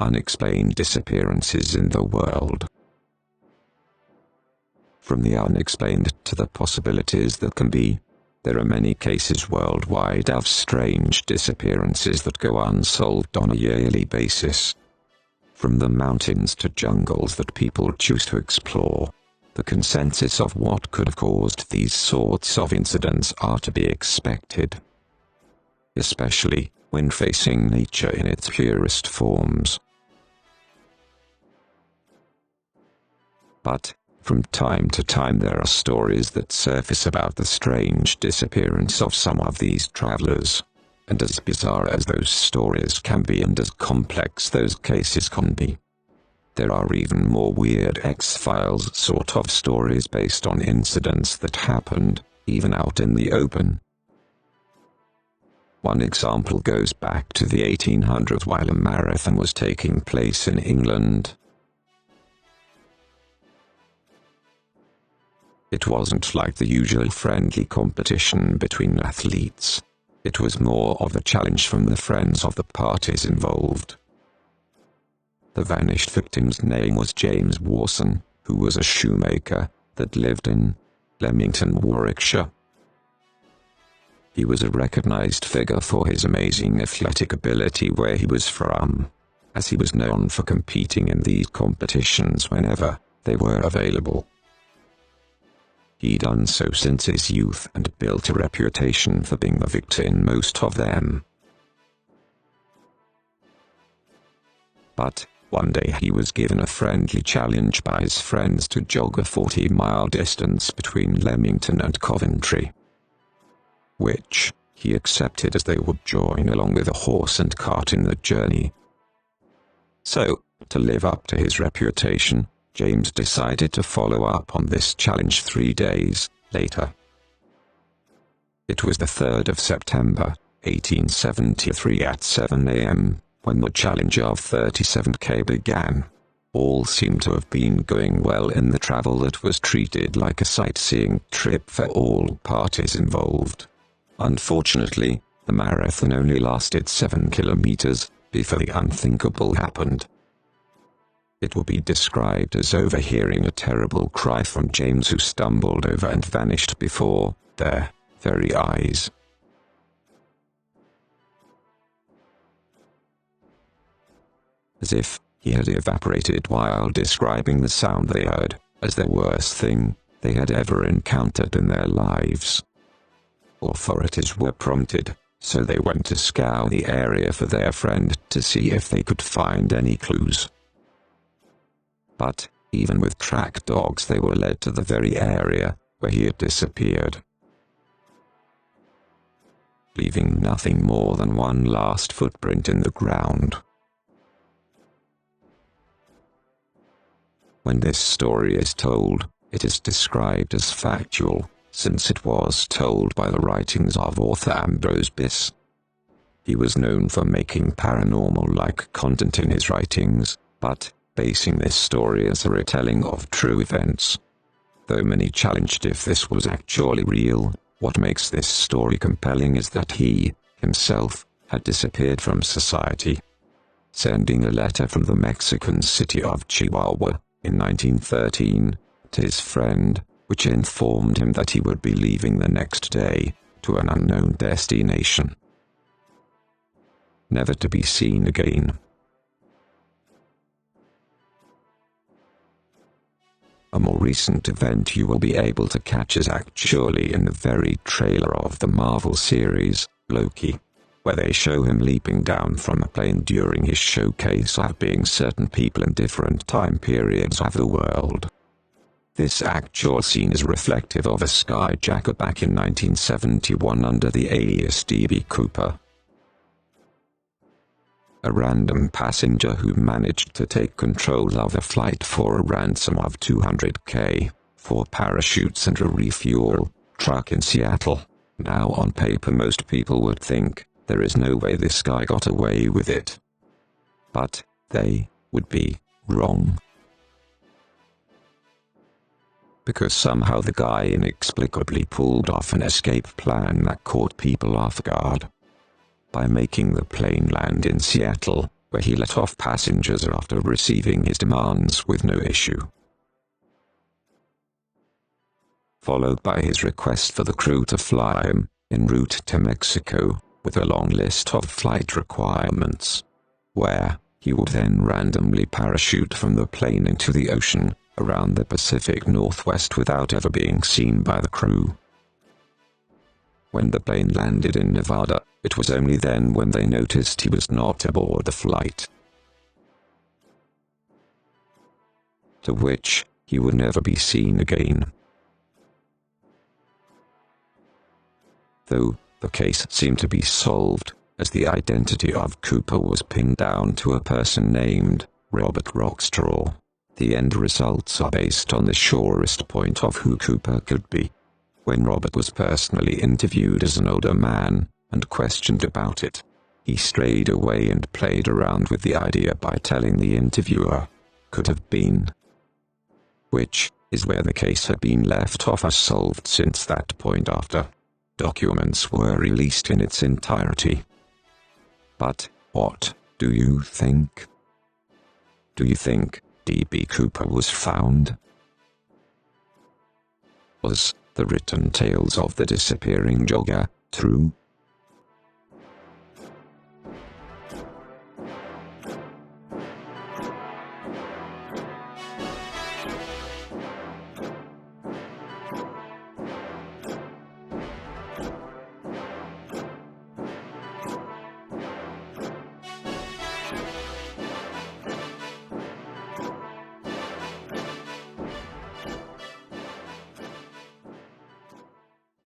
Unexplained disappearances in the world. From the unexplained to the possibilities that can be, there are many cases worldwide of strange disappearances that go unsolved on a yearly basis. From the mountains to jungles that people choose to explore, the consensus of what could have caused these sorts of incidents are to be expected. Especially when facing nature in its purest forms. But, from time to time there are stories that surface about the strange disappearance of some of these travelers. And as bizarre as those stories can be and as complex those cases can be, there are even more weird X-Files sort of stories based on incidents that happened, even out in the open. One example goes back to the 1800s while a marathon was taking place in England. It wasn't like the usual friendly competition between athletes. It was more of a challenge from the friends of the parties involved. The vanished victim's name was James Warson, who was a shoemaker that lived in Leamington, Warwickshire. He was a recognized figure for his amazing athletic ability where he was from, as he was known for competing in these competitions whenever they were available. He'd done so since his youth and built a reputation for being the victor in most of them. But, one day he was given a friendly challenge by his friends to jog a 40-mile distance between Leamington and Coventry, which he accepted as they would join along with a horse and cart in the journey. So, to live up to his reputation, James decided to follow up on this challenge 3 days later. It was the 3rd of September, 1873 at 7 a.m., when the challenge of 37K began. All seemed to have been going well in the travel that was treated like a sightseeing trip for all parties involved. Unfortunately, the marathon only lasted 7 kilometers before the unthinkable happened. It will be described as overhearing a terrible cry from James, who stumbled over and vanished before their very eyes. As if he had evaporated while describing the sound they heard as the worst thing they had ever encountered in their lives. Authorities were prompted, so they went to scour the area for their friend to see if they could find any clues. But, even with track dogs, they were led to the very area where he had disappeared, leaving nothing more than one last footprint in the ground. When this story is told, it is described as factual, since it was told by the writings of author Ambrose Bierce. He was known for making paranormal-like content in his writings, but basing this story as a retelling of true events. Though many challenged if this was actually real, what makes this story compelling is that he, himself, had disappeared from society, sending a letter from the Mexican city of Chihuahua, in 1913, to his friend, which informed him that he would be leaving the next day, to an unknown destination, never to be seen again. A more recent event you will be able to catch is actually in the very trailer of the Marvel series, Loki, where they show him leaping down from a plane during his showcase of being certain people in different time periods of the world. This actual scene is reflective of a skyjacker back in 1971 under the alias D.B. Cooper, a random passenger who managed to take control of a flight for a ransom of $200K, for parachutes and a refuel truck in Seattle. Now on paper most people would think, there is no way this guy got away with it. But they would be wrong. Because somehow the guy inexplicably pulled off an escape plan that caught people off guard. By making the plane land in Seattle, where he let off passengers after receiving his demands with no issue, followed by his request for the crew to fly him en route to Mexico, with a long list of flight requirements, where he would then randomly parachute from the plane into the ocean around the Pacific Northwest without ever being seen by the crew. When the plane landed in Nevada, it was only then when they noticed he was not aboard the flight, to which he would never be seen again. Though the case seemed to be solved, as the identity of Cooper was pinned down to a person named Robert Rockstraw, the end results are based on the surest point of who Cooper could be. When Robert was personally interviewed as an older man and questioned about it, he strayed away and played around with the idea by telling the interviewer, "could have been," which is where the case had been left off unsolved since that point after documents were released in its entirety. But what do you think? Do you think D.B. Cooper was found? Was the written tales of the disappearing jogger true?